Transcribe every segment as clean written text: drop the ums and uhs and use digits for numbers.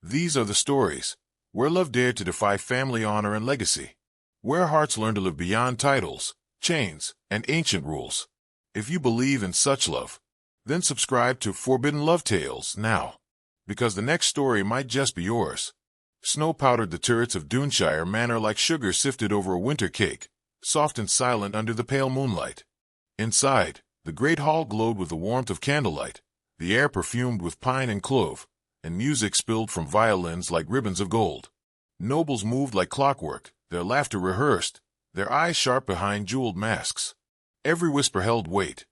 These are the stories where love dared to defy family honor and legacy, where hearts learned to live beyond titles, chains, and ancient rules. If you believe in such love, then subscribe to Forbidden Love Tales now, because the next story might just be yours. Snow powdered the turrets of Duneshire Manor like sugar sifted over a winter cake, soft and silent under the pale moonlight. Inside, the great hall glowed with the warmth of candlelight, the air perfumed with pine and clove, and music spilled from violins like ribbons of gold. Nobles moved like clockwork, their laughter rehearsed, their eyes sharp behind jeweled masks. Every whisper held weight.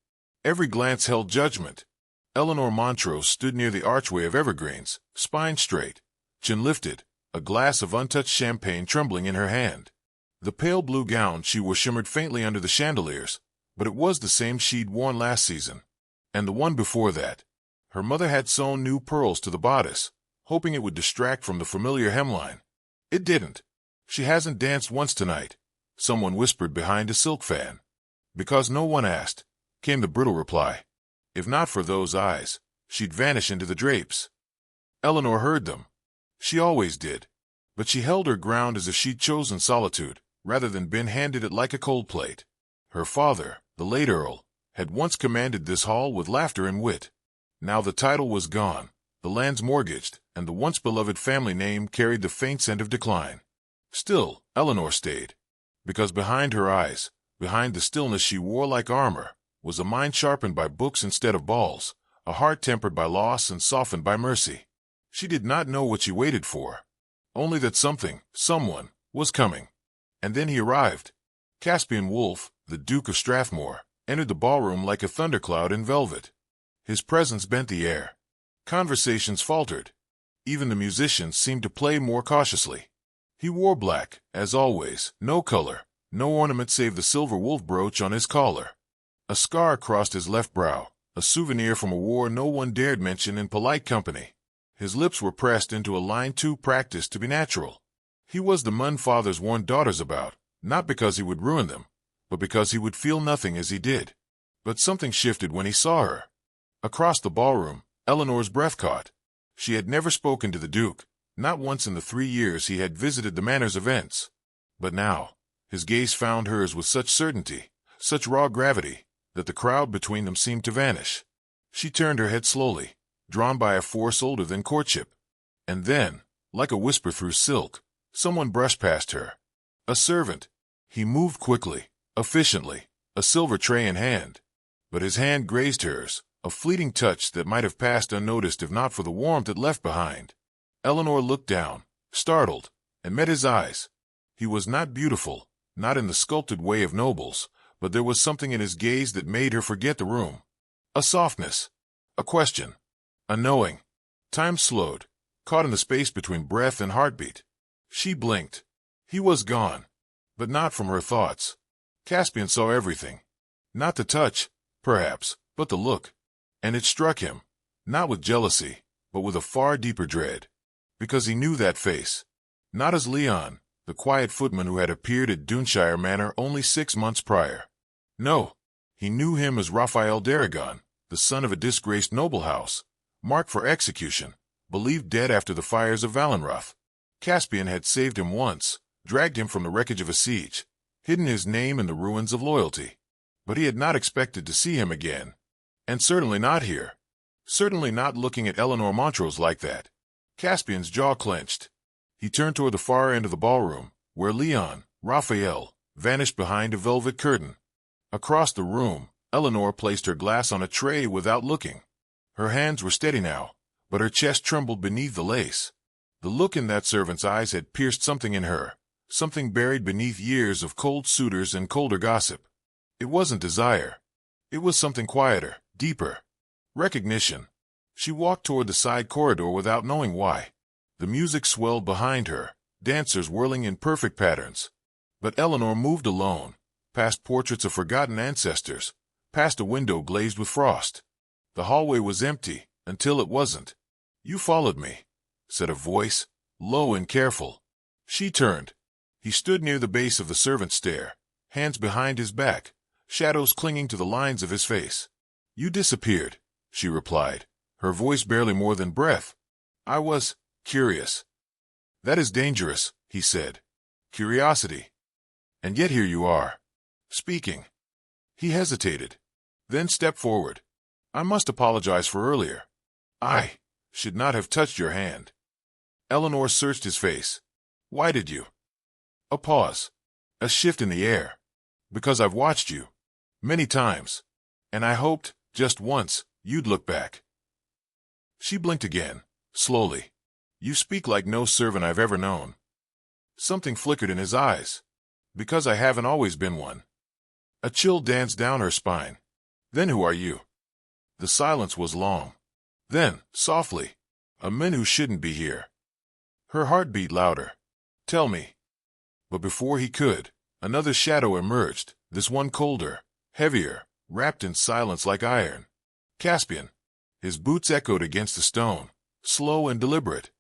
Every glance held judgment. Eleanor Montrose stood near the archway of evergreens, spine straight, chin lifted, a glass of untouched champagne trembling in her hand. The pale blue gown she wore shimmered faintly under the chandeliers, but it was the same she'd worn last season, and the one before that. Her mother had sewn new pearls to the bodice, hoping it would distract from the familiar hemline. It didn't. She hasn't danced once tonight, someone whispered behind a silk fan. Because no one asked, came the brittle reply. If not for those eyes, she'd vanish into the drapes. Eleanor heard them. She always did. But she held her ground as if she'd chosen solitude, rather than been handed it like a cold plate. Her father, the late Earl, had once commanded this hall with laughter and wit. Now the title was gone, the lands mortgaged, and the once beloved family name carried the faint scent of decline. Still, Eleanor stayed. Because behind her eyes, behind the stillness she wore like armor, was a mind sharpened by books instead of balls, a heart tempered by loss and softened by mercy. She did not know what she waited for. Only that something, someone, was coming. And then he arrived. Caspian Wolfe, the Duke of Strathmore, entered the ballroom like a thundercloud in velvet. His presence bent the air. Conversations faltered. Even the musicians seemed to play more cautiously. He wore black, as always, no color, no ornament save the silver wolf brooch on his collar. A scar crossed his left brow, a souvenir from a war no one dared mention in polite company. His lips were pressed into a line too practiced to be natural. He was the man fathers warned daughters about, not because he would ruin them, but because he would feel nothing as he did. But something shifted when he saw her. Across the ballroom, Eleanor's breath caught. She had never spoken to the Duke, not once in the 3 years he had visited the manor's events. But now, his gaze found hers with such certainty, such raw gravity, that the crowd between them seemed to vanish. She turned her head slowly, drawn by a force older than courtship. And then, like a whisper through silk, someone brushed past her. A servant. He moved quickly, efficiently, a silver tray in hand. But his hand grazed hers, a fleeting touch that might have passed unnoticed if not for the warmth it left behind. Eleanor looked down, startled, and met his eyes. He was not beautiful, not in the sculpted way of nobles, but there was something in his gaze that made her forget the room. A softness, a question, a knowing. Time slowed, caught in the space between breath and heartbeat. She blinked. He was gone, but not from her thoughts. Caspian saw everything. Not the touch, perhaps, but the look. And it struck him, not with jealousy, but with a far deeper dread. Because he knew that face. Not as Leon, the quiet footman who had appeared at Duneshire Manor only 6 months prior. No, he knew him as Raphael d'Aragon, the son of a disgraced noble house, marked for execution, believed dead after the fires of Valenroth. Caspian had saved him once, dragged him from the wreckage of a siege, hidden his name in the ruins of loyalty. But he had not expected to see him again. And certainly not here. Certainly not looking at Eleanor Montrose like that. Caspian's jaw clenched. He turned toward the far end of the ballroom, where Leon, Raphael, vanished behind a velvet curtain. Across the room, Eleanor placed her glass on a tray without looking. Her hands were steady now, but her chest trembled beneath the lace. The look in that servant's eyes had pierced something in her, something buried beneath years of cold suitors and colder gossip. It wasn't desire. It was something quieter, deeper. Recognition. She walked toward the side corridor without knowing why. The music swelled behind her, dancers whirling in perfect patterns. But Eleanor moved alone, past portraits of forgotten ancestors, past a window glazed with frost. The hallway was empty, until it wasn't. "You followed me," said a voice, low and careful. She turned. He stood near the base of the servants' stair, hands behind his back, shadows clinging to the lines of his face. "You disappeared," she replied, her voice barely more than breath. I was Curious. That is dangerous, he said. Curiosity. And yet here you are. Speaking. He hesitated. Then stepped forward. I must apologize for earlier. I should not have touched your hand. Eleanor searched his face. Why did you? A pause. A shift in the air. Because I've watched you. Many times. And I hoped, just once, you'd look back. She blinked again, slowly. You speak like no servant I've ever known. Something flickered in his eyes. Because I haven't always been one. A chill danced down her spine. Then who are you? The silence was long. Then, softly, a man who shouldn't be here. Her heart beat louder. Tell me. But before he could, another shadow emerged, this one colder, heavier, wrapped in silence like iron. Caspian. His boots echoed against the stone, slow and deliberate.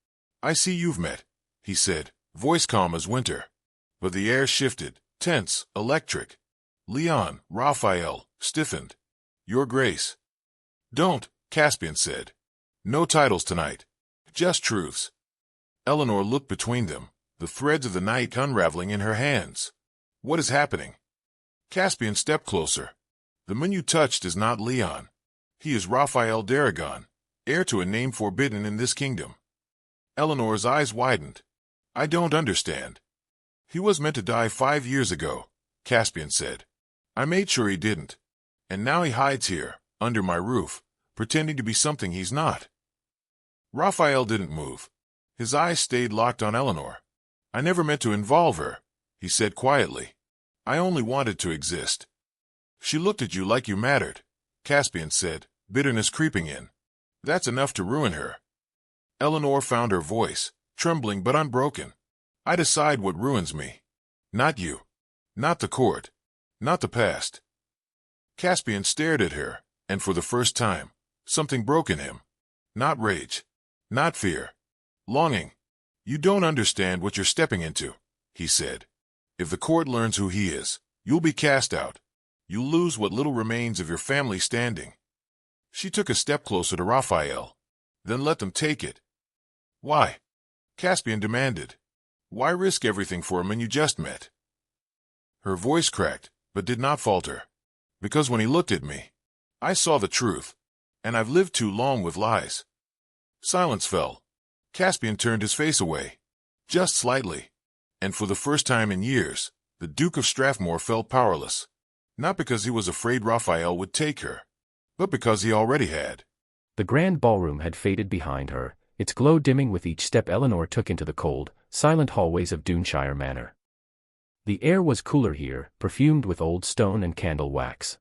I see you've met, he said, voice calm as winter. But the air shifted, tense, electric. Leon, Raphael, stiffened. Your Grace. Don't, Caspian said. No titles tonight. Just truths. Eleanor looked between them, the threads of the night unraveling in her hands. What is happening? Caspian stepped closer. The man you touched is not Leon. He is Raphael d'Aragon, heir to a name forbidden in this kingdom. Eleanor's eyes widened. I don't understand. He was meant to die 5 years ago, Caspian said. I made sure he didn't. And now he hides here, under my roof, pretending to be something he's not. Raphael didn't move. His eyes stayed locked on Eleanor. I never meant to involve her, he said quietly. I only wanted to exist. She looked at you like you mattered, Caspian said, bitterness creeping in. That's enough to ruin her. Eleanor found her voice, trembling but unbroken. I decide what ruins me. Not you. Not the court. Not the past. Caspian stared at her, and for the first time, something broke in him. Not rage. Not fear. Longing. You don't understand what you're stepping into, he said. If the court learns who he is, you'll be cast out. You'll lose what little remains of your family standing. She took a step closer to Raphael. Then let them take it. Why? Caspian demanded. Why risk everything for a man you just met? Her voice cracked, but did not falter. Because when he looked at me, I saw the truth, and I've lived too long with lies. Silence fell. Caspian turned his face away, just slightly, and for the first time in years, the Duke of Strathmore felt powerless, not because he was afraid Raphael would take her, but because he already had. The grand ballroom had faded behind her, its glow dimming with each step Eleanor took into the cold, silent hallways of Duneshire Manor. The air was cooler here, perfumed with old stone and candle wax.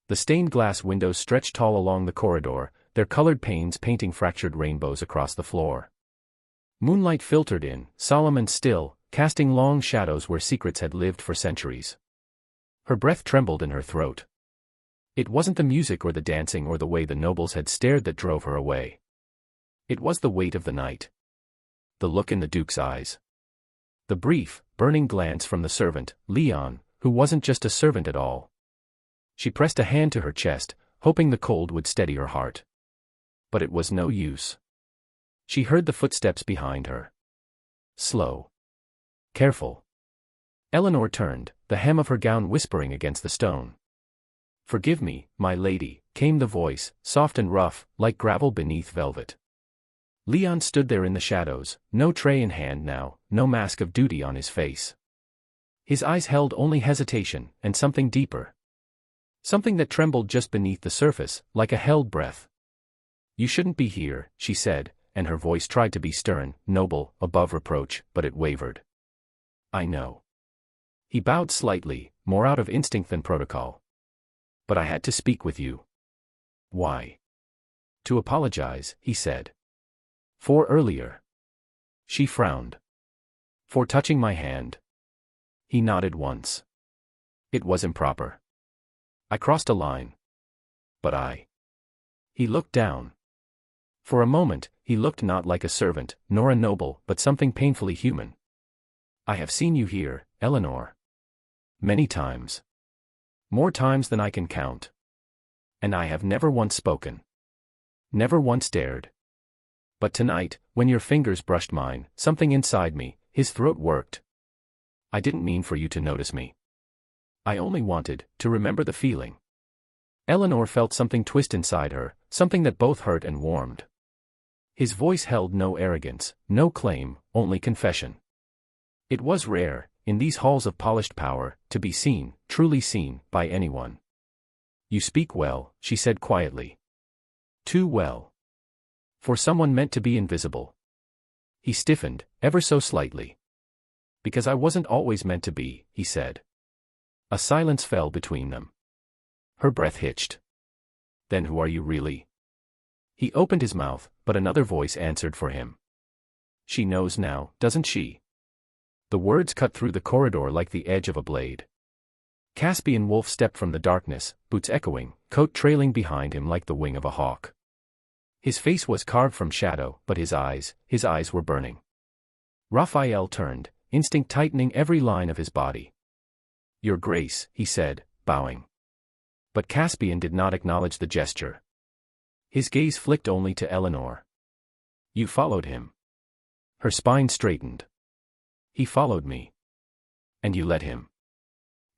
The stained glass windows stretched tall along the corridor, their colored panes painting fractured rainbows across the floor. Moonlight filtered in, solemn and still, casting long shadows where secrets had lived for centuries. Her breath trembled in her throat. It wasn't the music or the dancing or the way the nobles had stared that drove her away. It was the weight of the night. The look in the Duke's eyes. The brief, burning glance from the servant, Leon, who wasn't just a servant at all. She pressed a hand to her chest, hoping the cold would steady her heart. But it was no use. She heard the footsteps behind her. Slow. Careful. Eleanor turned, the hem of her gown whispering against the stone. Forgive me, my lady, came the voice, soft and rough, like gravel beneath velvet. Leon stood there in the shadows, no tray in hand now, no mask of duty on his face. His eyes held only hesitation, and something deeper. Something that trembled just beneath the surface, like a held breath. You shouldn't be here, she said, and her voice tried to be stern, noble, above reproach, but it wavered. I know. He bowed slightly, more out of instinct than protocol. But I had to speak with you. Why? To apologize, he said. For earlier. She frowned. For touching my hand. He nodded once. It was improper. I crossed a line. But I. He looked down. For a moment, he looked not like a servant, nor a noble, but something painfully human. I have seen you here, Eleanor. Many times. More times than I can count. And I have never once spoken. Never once dared. But tonight, when your fingers brushed mine, something inside me, his throat worked. I didn't mean for you to notice me. I only wanted to remember the feeling. Eleanor felt something twist inside her, something that both hurt and warmed. His voice held no arrogance, no claim, only confession. It was rare, in these halls of polished power, to be seen, truly seen, by anyone. You speak well, she said quietly. Too well. For someone meant to be invisible. He stiffened, ever so slightly. Because I wasn't always meant to be, he said. A silence fell between them. Her breath hitched. Then who are you really? He opened his mouth, but another voice answered for him. She knows now, doesn't she? The words cut through the corridor like the edge of a blade. Caspian Wolf stepped from the darkness, boots echoing, coat trailing behind him like the wing of a hawk. His face was carved from shadow, but his eyes were burning. Raphael turned, instinct tightening every line of his body. Your Grace, he said, bowing. But Caspian did not acknowledge the gesture. His gaze flicked only to Eleanor. You followed him. Her spine straightened. He followed me. And you let him.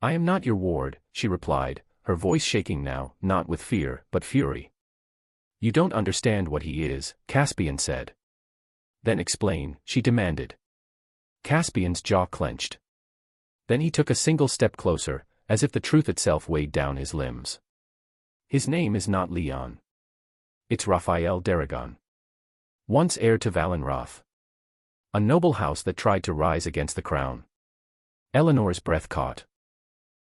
I am not your ward, she replied, her voice shaking now, not with fear, but fury. You don't understand what he is, Caspian said. Then explain, she demanded. Caspian's jaw clenched. Then he took a single step closer, as if the truth itself weighed down his limbs. His name is not Leon. It's Raphael d'Aragon. Once heir to Valenroth. A noble house that tried to rise against the crown. Eleanor's breath caught.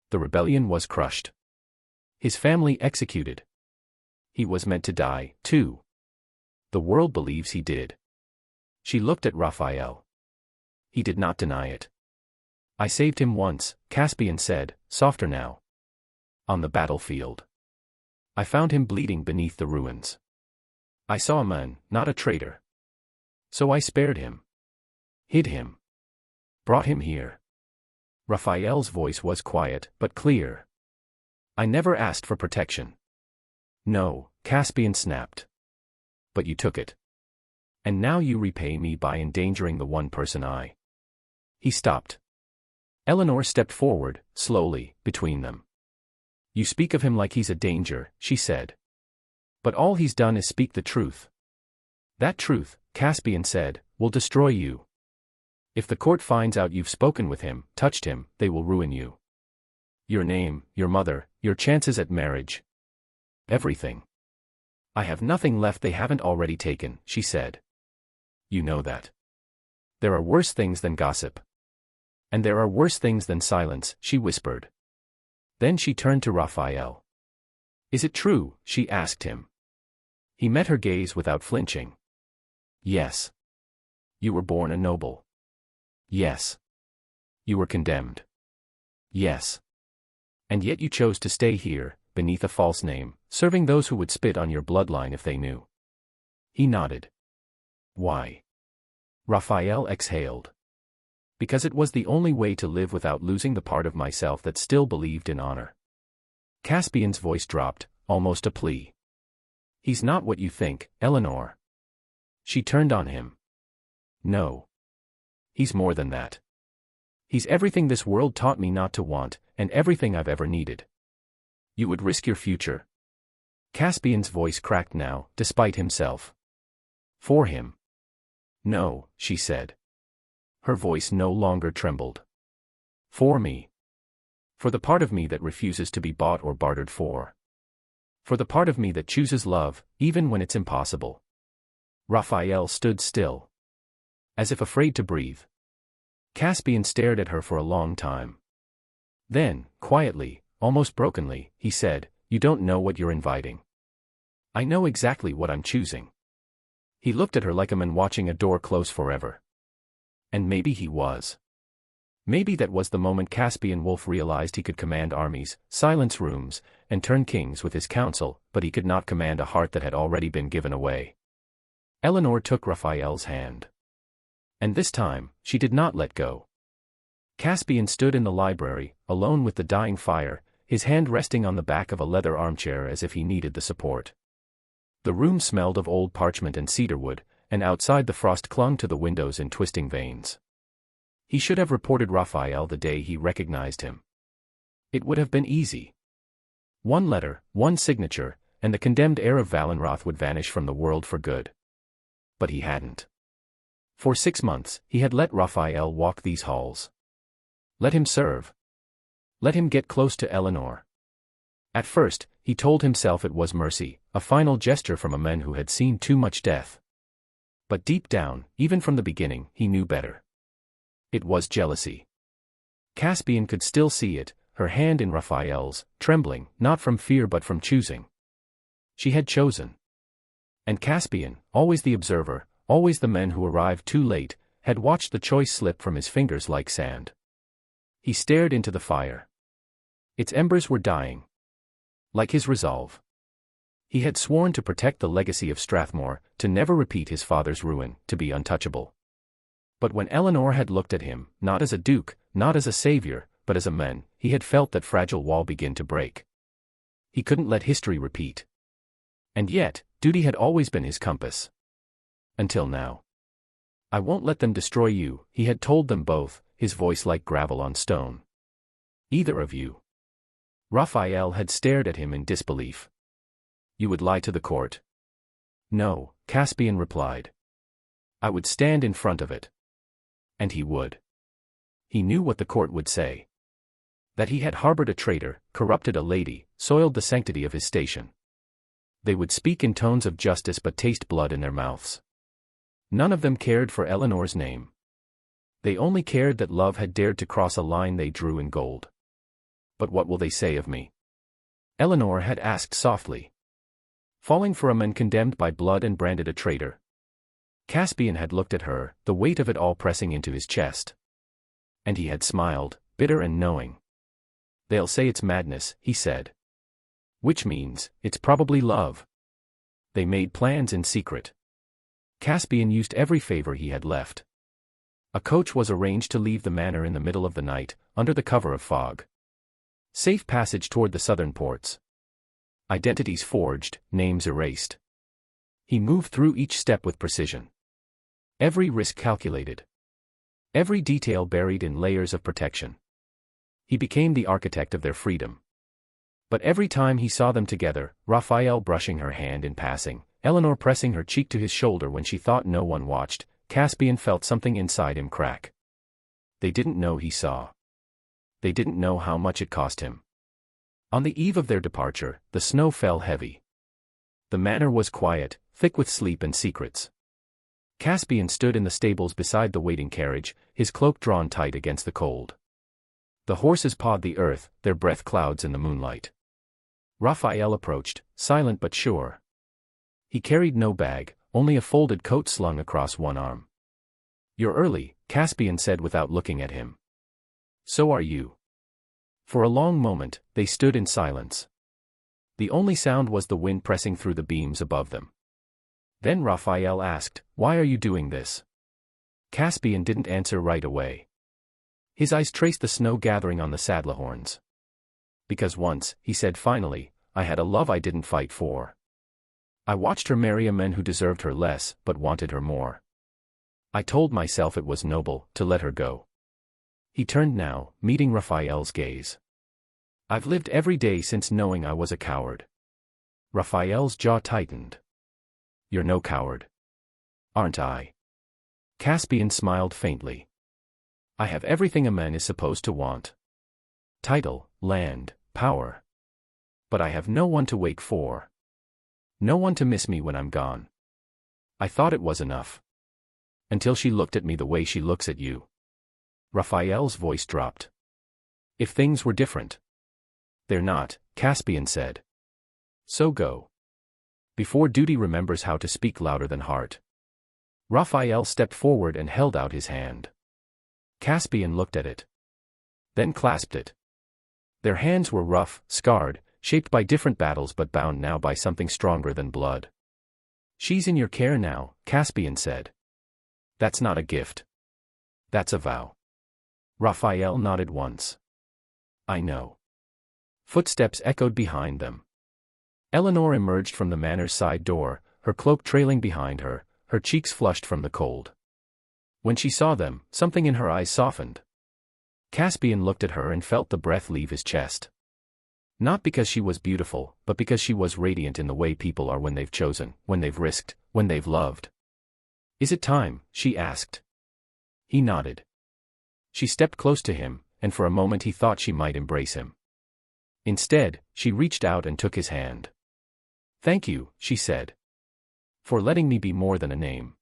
The rebellion was crushed. His family executed. He was meant to die, too. The world believes he did. She looked at Raphael. He did not deny it. I saved him once, Caspian said, softer now. On the battlefield. I found him bleeding beneath the ruins. I saw a man, not a traitor. So I spared him. Hid him. Brought him here. Raphael's voice was quiet, but clear. I never asked for protection. No, Caspian snapped. But you took it. And now you repay me by endangering the one person I. He stopped. Eleanor stepped forward, slowly, between them. You speak of him like he's a danger, she said. But all he's done is speak the truth. That truth, Caspian said, will destroy you. If the court finds out you've spoken with him, touched him, they will ruin you. Your name, your mother, your chances at marriage. Everything. I have nothing left they haven't already taken, she said. You know that. There are worse things than gossip. And there are worse things than silence, she whispered. Then she turned to Raphael. Is it true, she asked him. He met her gaze without flinching. Yes. You were born a noble. Yes. You were condemned. Yes. And yet you chose to stay here, beneath a false name, serving those who would spit on your bloodline if they knew. He nodded. Why? Raphael exhaled. Because it was the only way to live without losing the part of myself that still believed in honor. Caspian's voice dropped, almost a plea. He's not what you think, Eleanor. She turned on him. No. He's more than that. He's everything this world taught me not to want, and everything I've ever needed. You would risk your future. Caspian's voice cracked now, despite himself. For him. No, she said. Her voice no longer trembled. For me. For the part of me that refuses to be bought or bartered for. For the part of me that chooses love, even when it's impossible. Raphael stood still. As if afraid to breathe. Caspian stared at her for a long time. Then, quietly, almost brokenly, he said, You don't know what you're inviting. I know exactly what I'm choosing. He looked at her like a man watching a door close forever. And maybe he was. Maybe that was the moment Caspian Wolf realized he could command armies, silence rooms, and turn kings with his counsel, but he could not command a heart that had already been given away. Eleanor took Raphael's hand. And this time, she did not let go. Caspian stood in the library, alone with the dying fire, his hand resting on the back of a leather armchair as if he needed the support. The room smelled of old parchment and cedarwood, and outside the frost clung to the windows in twisting veins. He should have reported Raphael the day he recognized him. It would have been easy. One letter, one signature, and the condemned heir of Valenroth would vanish from the world for good. But he hadn't. For 6 months, he had let Raphael walk these halls. Let him serve. Let him get close to Eleanor. At first, he told himself it was mercy, a final gesture from a man who had seen too much death. But deep down, even from the beginning, he knew better. It was jealousy. Caspian could still see it, her hand in Raphael's, trembling, not from fear but from choosing. She had chosen. And Caspian, always the observer, always the man who arrived too late, had watched the choice slip from his fingers like sand. He stared into the fire. Its embers were dying. Like his resolve. He had sworn to protect the legacy of Strathmore, to never repeat his father's ruin, to be untouchable. But when Eleanor had looked at him, not as a duke, not as a savior, but as a man, he had felt that fragile wall begin to break. He couldn't let history repeat. And yet, duty had always been his compass. Until now. I won't let them destroy you, he had told them both, his voice like gravel on stone. Either of you. Raphael had stared at him in disbelief. You would lie to the court? No, Caspian replied. I would stand in front of it. And he would. He knew what the court would say. That he had harbored a traitor, corrupted a lady, soiled the sanctity of his station. They would speak in tones of justice but taste blood in their mouths. None of them cared for Eleanor's name. They only cared that love had dared to cross a line they drew in gold. But what will they say of me? Eleanor had asked softly. Falling for a man condemned by blood and branded a traitor. Caspian had looked at her, the weight of it all pressing into his chest. And he had smiled, bitter and knowing. They'll say it's madness, he said. Which means, it's probably love. They made plans in secret. Caspian used every favor he had left. A coach was arranged to leave the manor in the middle of the night, under the cover of fog. Safe passage toward the southern ports. Identities forged, names erased. He moved through each step with precision. Every risk calculated. Every detail buried in layers of protection. He became the architect of their freedom. But every time he saw them together, Raphael brushing her hand in passing, Eleanor pressing her cheek to his shoulder when she thought no one watched, Caspian felt something inside him crack. They didn't know he saw. They didn't know how much it cost him. On the eve of their departure, the snow fell heavy. The manor was quiet, thick with sleep and secrets. Caspian stood in the stables beside the waiting carriage, his cloak drawn tight against the cold. The horses pawed the earth, their breath clouds in the moonlight. Raphael approached, silent but sure. He carried no bag, only a folded coat slung across one arm. You're early, Caspian said without looking at him. So are you. For a long moment, they stood in silence. The only sound was the wind pressing through the beams above them. Then Raphael asked, Why are you doing this? Caspian didn't answer right away. His eyes traced the snow gathering on the saddlehorns. Because once, he said finally, I had a love I didn't fight for. I watched her marry a man who deserved her less, but wanted her more. I told myself it was noble, to let her go. He turned now, meeting Raphael's gaze. I've lived every day since knowing I was a coward. Raphael's jaw tightened. You're no coward. Aren't I? Caspian smiled faintly. I have everything a man is supposed to want. Title, land, power. But I have no one to wait for. No one to miss me when I'm gone. I thought it was enough. Until she looked at me the way she looks at you. Raphael's voice dropped. If things were different. They're not, Caspian said. So go. Before duty remembers how to speak louder than heart. Raphael stepped forward and held out his hand. Caspian looked at it. Then clasped it. Their hands were rough, scarred, shaped by different battles but bound now by something stronger than blood. She's in your care now, Caspian said. That's not a gift. That's a vow. Raphael nodded once. I know. Footsteps echoed behind them. Eleanor emerged from the manor's side door, her cloak trailing behind her, her cheeks flushed from the cold. When she saw them, something in her eyes softened. Caspian looked at her and felt the breath leave his chest. Not because she was beautiful, but because she was radiant in the way people are when they've chosen, when they've risked, when they've loved. "Is it time?" she asked. He nodded. She stepped close to him, and for a moment he thought she might embrace him. Instead, she reached out and took his hand. "Thank you," she said. "For letting me be more than a name.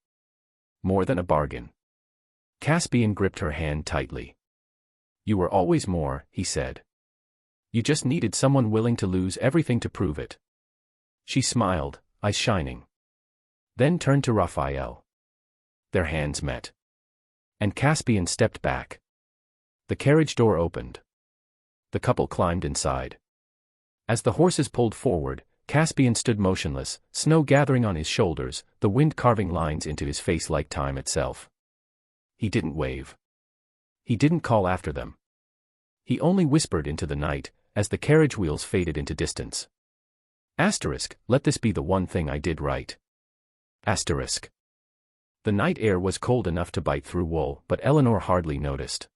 More than a bargain." Caspian gripped her hand tightly. "You were always more," he said. "You just needed someone willing to lose everything to prove it." She smiled, eyes shining. Then turned to Raphael. Their hands met. And Caspian stepped back. The carriage door opened. The couple climbed inside. As the horses pulled forward, Caspian stood motionless, snow gathering on his shoulders, the wind carving lines into his face like time itself. He didn't wave. He didn't call after them. He only whispered into the night, as the carriage wheels faded into distance. Let this be the one thing I did right. The night air was cold enough to bite through wool, but Eleanor hardly noticed.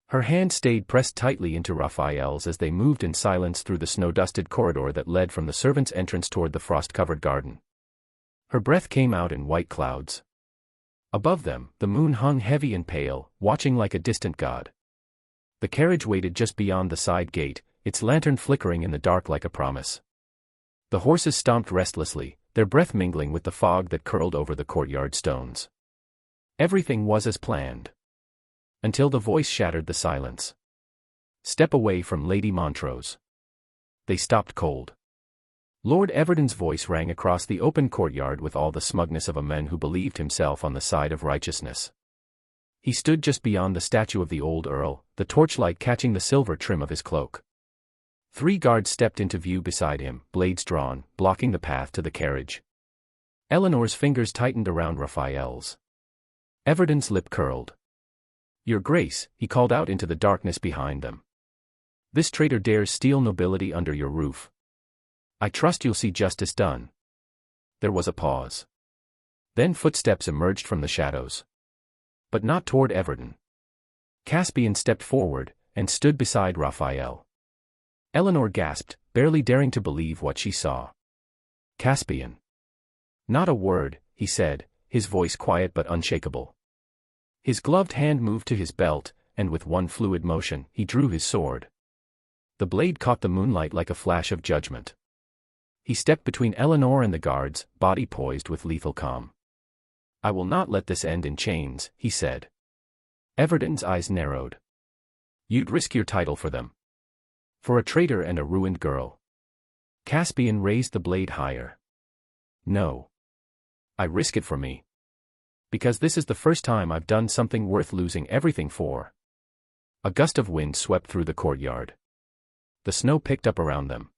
Her hand stayed pressed tightly into Raphael's as they moved in silence through the snow-dusted corridor that led from the servants' entrance toward the frost-covered garden. Her breath came out in white clouds. Above them, the moon hung heavy and pale, watching like a distant god. The carriage waited just beyond the side gate, its lantern flickering in the dark like a promise. The horses stomped restlessly, their breath mingling with the fog that curled over the courtyard stones. Everything was as planned. Until the voice shattered the silence. "Step away from Lady Montrose." They stopped cold. Lord Everton's voice rang across the open courtyard with all the smugness of a man who believed himself on the side of righteousness. He stood just beyond the statue of the old earl, the torchlight catching the silver trim of his cloak. 3 guards stepped into view beside him, blades drawn, blocking the path to the carriage. Eleanor's fingers tightened around Raphael's. Everton's lip curled. "Your Grace," he called out into the darkness behind them. "This traitor dares steal nobility under your roof. I trust you'll see justice done." There was a pause. Then footsteps emerged from the shadows. But not toward Everton. Caspian stepped forward, and stood beside Raphael. Eleanor gasped, barely daring to believe what she saw. "Caspian." "Not a word," he said, his voice quiet but unshakable. His gloved hand moved to his belt, and with one fluid motion, he drew his sword. The blade caught the moonlight like a flash of judgment. He stepped between Eleanor and the guards, body poised with lethal calm. "I will not let this end in chains," he said. Everton's eyes narrowed. "You'd risk your title for them. For a traitor and a ruined girl." Caspian raised the blade higher. "No. I risk it for me. Because this is the first time I've done something worth losing everything for." A gust of wind swept through the courtyard. The snow picked up around them.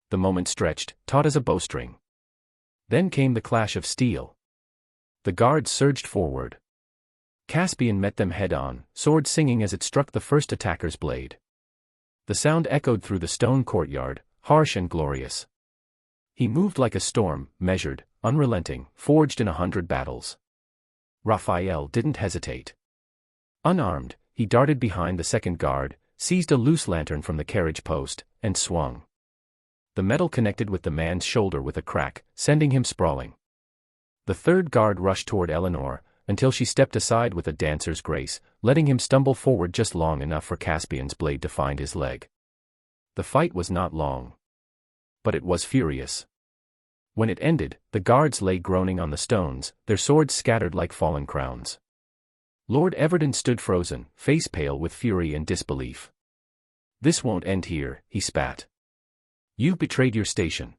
The moment stretched, taut as a bowstring. Then came the clash of steel. The guards surged forward. Caspian met them head-on, sword singing as it struck the first attacker's blade. The sound echoed through the stone courtyard, harsh and glorious. He moved like a storm, measured, unrelenting, forged in 100 battles. Raphael didn't hesitate. Unarmed, he darted behind the second guard, seized a loose lantern from the carriage post, and swung. The metal connected with the man's shoulder with a crack, sending him sprawling. The third guard rushed toward Eleanor, until she stepped aside with a dancer's grace, letting him stumble forward just long enough for Caspian's blade to find his leg. The fight was not long. But it was furious. When it ended, the guards lay groaning on the stones, their swords scattered like fallen crowns. Lord Everton stood frozen, face pale with fury and disbelief. "This won't end here," he spat. "You've betrayed your station.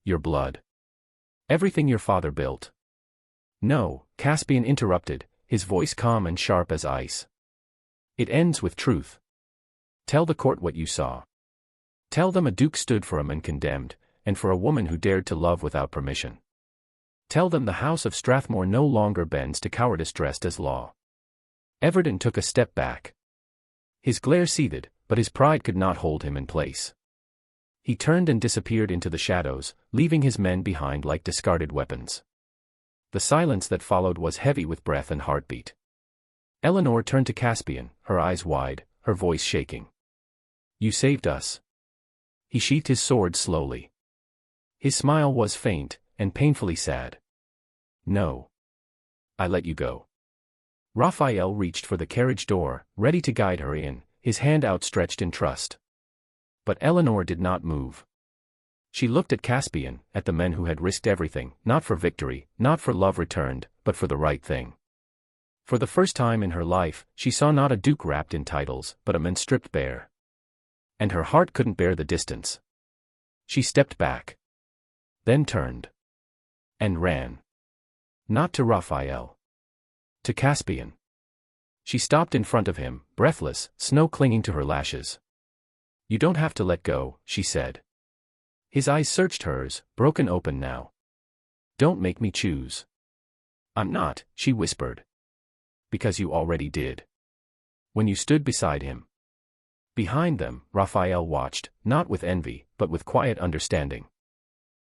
Your blood. Everything your father built." "No," Caspian interrupted, his voice calm and sharp as ice. "It ends with truth. Tell the court what you saw. Tell them a duke stood for a man condemned, and for a woman who dared to love without permission. Tell them the House of Strathmore no longer bends to cowardice dressed as law." Everton took a step back. His glare seethed, but his pride could not hold him in place. He turned and disappeared into the shadows, leaving his men behind like discarded weapons. The silence that followed was heavy with breath and heartbeat. Eleanor turned to Caspian, her eyes wide, her voice shaking. "You saved us." He sheathed his sword slowly. His smile was faint, and painfully sad. "No. I let you go." Raphael reached for the carriage door, ready to guide her in, his hand outstretched in trust. But Eleanor did not move. She looked at Caspian, at the men who had risked everything, not for victory, not for love returned, but for the right thing. For the first time in her life, she saw not a duke wrapped in titles, but a man stripped bare. And her heart couldn't bear the distance. She stepped back. Then turned. And ran. Not to Raphael. To Caspian. She stopped in front of him, breathless, snow clinging to her lashes. "You don't have to let go," she said. His eyes searched hers, broken open now. "Don't make me choose." "I'm not," she whispered. "Because you already did. When you stood beside him." Behind them, Raphael watched, not with envy, but with quiet understanding.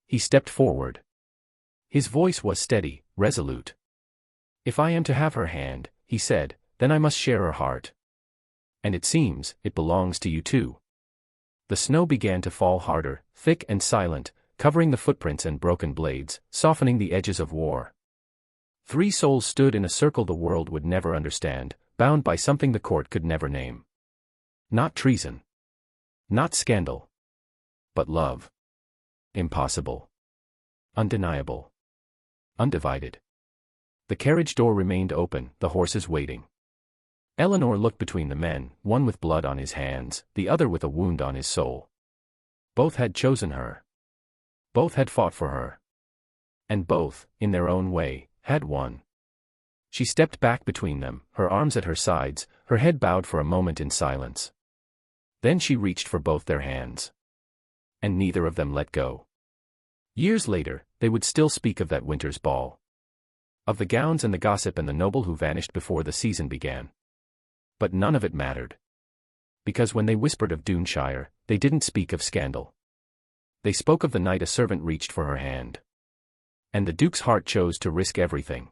He stepped forward. His voice was steady, resolute. "If I am to have her hand," he said, "then I must share her heart. And it seems, it belongs to you too." The snow began to fall harder, thick and silent, covering the footprints and broken blades, softening the edges of war. 3 souls stood in a circle the world would never understand, bound by something the court could never name. Not treason. Not scandal. But love. Impossible. Undeniable. Undivided. The carriage door remained open, the horses waiting. Eleanor looked between the men, one with blood on his hands, the other with a wound on his soul. Both had chosen her. Both had fought for her. And both, in their own way, had won. She stepped back between them, her arms at her sides, her head bowed for a moment in silence. Then she reached for both their hands. And neither of them let go. Years later, they would still speak of that winter's ball. Of the gowns and the gossip and the noble who vanished before the season began. But none of it mattered. Because when they whispered of Duneshire, they didn't speak of scandal. They spoke of the night a servant reached for her hand. And the Duke's heart chose to risk everything.